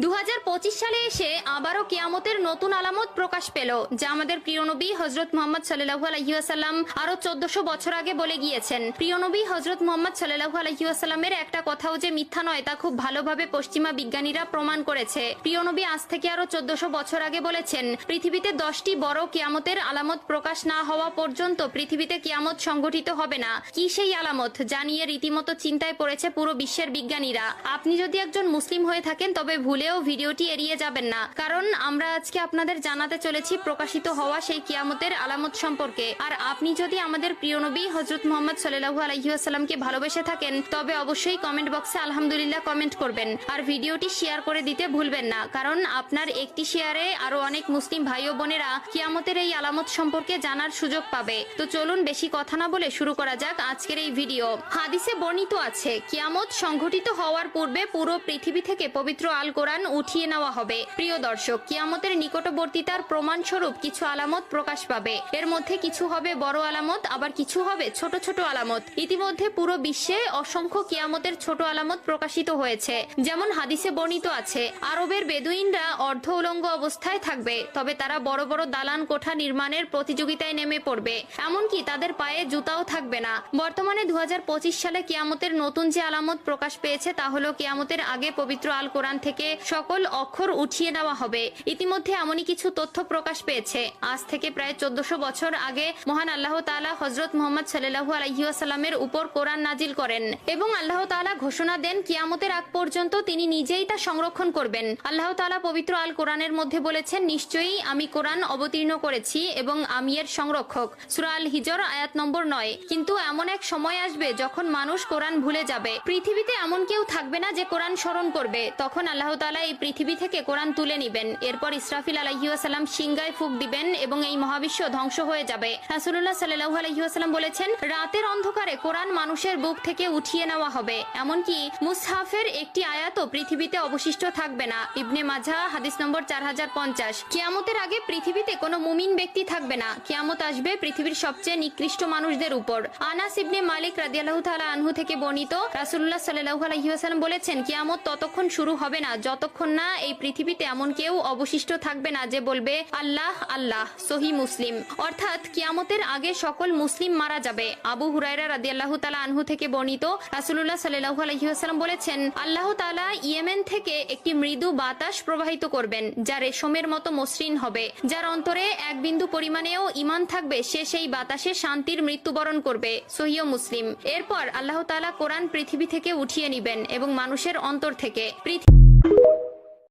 2025 সালে এসে আবারও কিয়ামতের নতুন আলামত প্রকাশ পেল, যা আমাদের প্রিয় নবী হযরত মুহাম্মদ সাল্লাল্লাহু আলাইহি ওয়াসাল্লাম আরো 1400 বছর আগে বলে গিয়েছেন। প্রিয় নবী হযরত মুহাম্মদ সাল্লাল্লাহু আলাইহি ওয়াসাল্লামের একটা কথাও যে মিথ্যা নয় তা খুব ভালোভাবে পশ্চিমা বিজ্ঞানীরা প্রমাণ করেছে। প্রিয় নবী আজ থেকে আরো 1400 বছর আগে বলেছেন, পৃথিবীতে 10টি বড় কিয়ামতের আলামত প্রকাশ না হওয়া পর্যন্ত পৃথিবীতে কিয়ামত সংঘটিত হবে না। কি সেই আলামত যা নিয়ে রীতিমতো চিন্তায় পড়েছে পুরো বিশ্বের বিজ্ঞানীরা? আপনি যদি একজন মুসলিম হয়ে থাকেন তবে ভুলেও ভিডিওটি এড়িয়ে যাবেন না, কারণ আমরা আজকে আপনাদের জানাতে চলেছি প্রকাশিত হওয়া সেই কিয়ামতের আলামত সম্পর্কে। আর আপনি যদি আমাদের প্রিয় নবী হযরত মুহাম্মদ সাল্লাল্লাহু আলাইহি ওয়াসাল্লামকে ভালোবেসে থাকেন তবে অবশ্যই কমেন্ট বক্সে আলহামদুলিল্লাহ কমেন্ট করবেন আর ভিডিওটি শেয়ার করে দিতে ভুলবেন না, কারণ আপনার একটি শেয়ারে আরো অনেক মুসলিম ভাই ও বোনেরা কিয়ামতের এই আলামত সম্পর্কে জানার সুযোগ পাবে। তো চলুন বেশি কথা না বলে শুরু করা যাক আজকের এই ভিডিও। হাদিসে বর্ণিত আছে, কিয়ামত সংঘটিত হওয়ার পূর্বে পুরো পৃথিবী থেকে পবিত্র আল কোরআন উঠিয়ে নেওয়া হবে। প্রিয় দর্শক, কিয়ামতের নিকটবর্তীতার প্রমাণ স্বরূপ কিছু আলামত প্রকাশ পাবে। এর মধ্যে কিছু হবে বড় আলামত, আবার কিছু হবে ছোট ছোট আলামত। ইতিমধ্যে পুরো বিশ্বে অসংখ্য কিয়ামতের ছোট আলামত প্রকাশিত হয়েছে। যেমন হাদিসে বর্ণিত আছে, আরবের বেদুইনরা অর্ধ উলঙ্গ অবস্থায় থাকবে, তবে তারা বড় বড় দালান কোঠা নির্মাণের প্রতিযোগিতায় নেমে পড়বে, এমনকি তাদের পায়ে জুতাও থাকবে না। বর্তমানে 2025 সালে কিয়ামতের নতুন যে আলামত প্রকাশ পেয়েছে তা হলো কিয়ামতের আগে পবিত্র আল কোরআন থেকে সকল অক্ষর উঠিয়ে নেওয়া হবে। ইতিমধ্যে এমনই কিছু তথ্য প্রকাশ পেয়েছে। আজ থেকে প্রায় 1400 বছর আগে মহান আল্লাহ তাআলা হযরত মুহাম্মদ সাল্লাল্লাহু আলাইহি ওয়াসাল্লামের উপর কোরআন নাজিল করেন এবং আল্লাহ তাআলা ঘোষণা দেন কিয়ামতের আগ পর্যন্ত তিনি নিজেই তা সংরক্ষণ করবেন। আল্লাহ তাআলা পবিত্র আল কোরআনের মধ্যে বলেছেন, নিশ্চয়ই আমি কোরআন অবতীর্ণ করেছি এবং আমি এর সংরক্ষক। সূরা আল হিজর আয়াত নম্বর 9। কিন্তু এমন এক সময় আসবে যখন মানুষ কোরআন ভুলে যাবে। পৃথিবীতে এমন কেউ থাকবে না যে কোরআন স্মরণ করবে। তখন আল্লাহ তাআলা এই পৃথিবী থেকে কোরআন তুলে নিবেন। এরপর ইসরাফিল আলাইহিস সালাম সিংগায় ফুঁক দিবেন এবং এই মহাবিশ্ব ধ্বংস হয়ে যাবে। রাসূলুল্লাহ সাল্লাল্লাহু আলাইহি ওয়াসাল্লাম বলেছেন, রাতের অন্ধকারে কোরআন মানুষের বুক থেকে উঠিয়ে নেওয়া হবে, এমনকি মুসহাফের একটি আয়াতও পৃথিবীতে অবশিষ্ট থাকবে না। ইবনে মাজাহ হাদিস নম্বর 4050। কিয়ামতের আগে পৃথিবীতে কোনো মুমিন ব্যক্তি থাকবে না। কিয়ামত আসবে পৃথিবীর সবচেয়ে নিকৃষ্ট মানুষদের উপর। আনাস ইবনে মালিক রাদিয়াল্লাহু তাআলা আনহু থেকে বর্ণিত, রাসূলুল্লাহ সাল্লাল্লাহু আলাইহি ওয়াসাল্লাম বলেছেন, কিয়ামত ততক্ষণ শুরু হবে না যতক্ষণ না এই পৃথিবীতে এমন কেউ অবশিষ্ট থাকবে না যে বলবে আল্লাহ আল্লাহ। সহিহ মুসলিম। অর্থাৎ কিয়ামতের আগে সকল মুসলিম মারা যাবে। আবু হুরায়রা রাদিয়াল্লাহু তাআলা আনহু থেকে বর্ণিত, রাসূলুল্লাহ সাল্লাল্লাহু আলাইহি ওয়াসাল্লাম বলেছেন, আল্লাহ তাআলা ইয়েমেন থেকে একটি মৃদু বাতাস প্রবাহিত করবেন যা রেশমের মতো মসৃণ হবে। যার অন্তরে এক বিন্দু পরিমাণেও ঈমান থাকবে সে সেই বাতাসে শান্তির মৃত্যুবরণ করবে। সহিহ মুসলিম। এরপর আল্লাহ তাআলা কোরআন পৃথিবী থেকে উঠিয়ে নিবেন এবং মানুষের অন্তর থেকে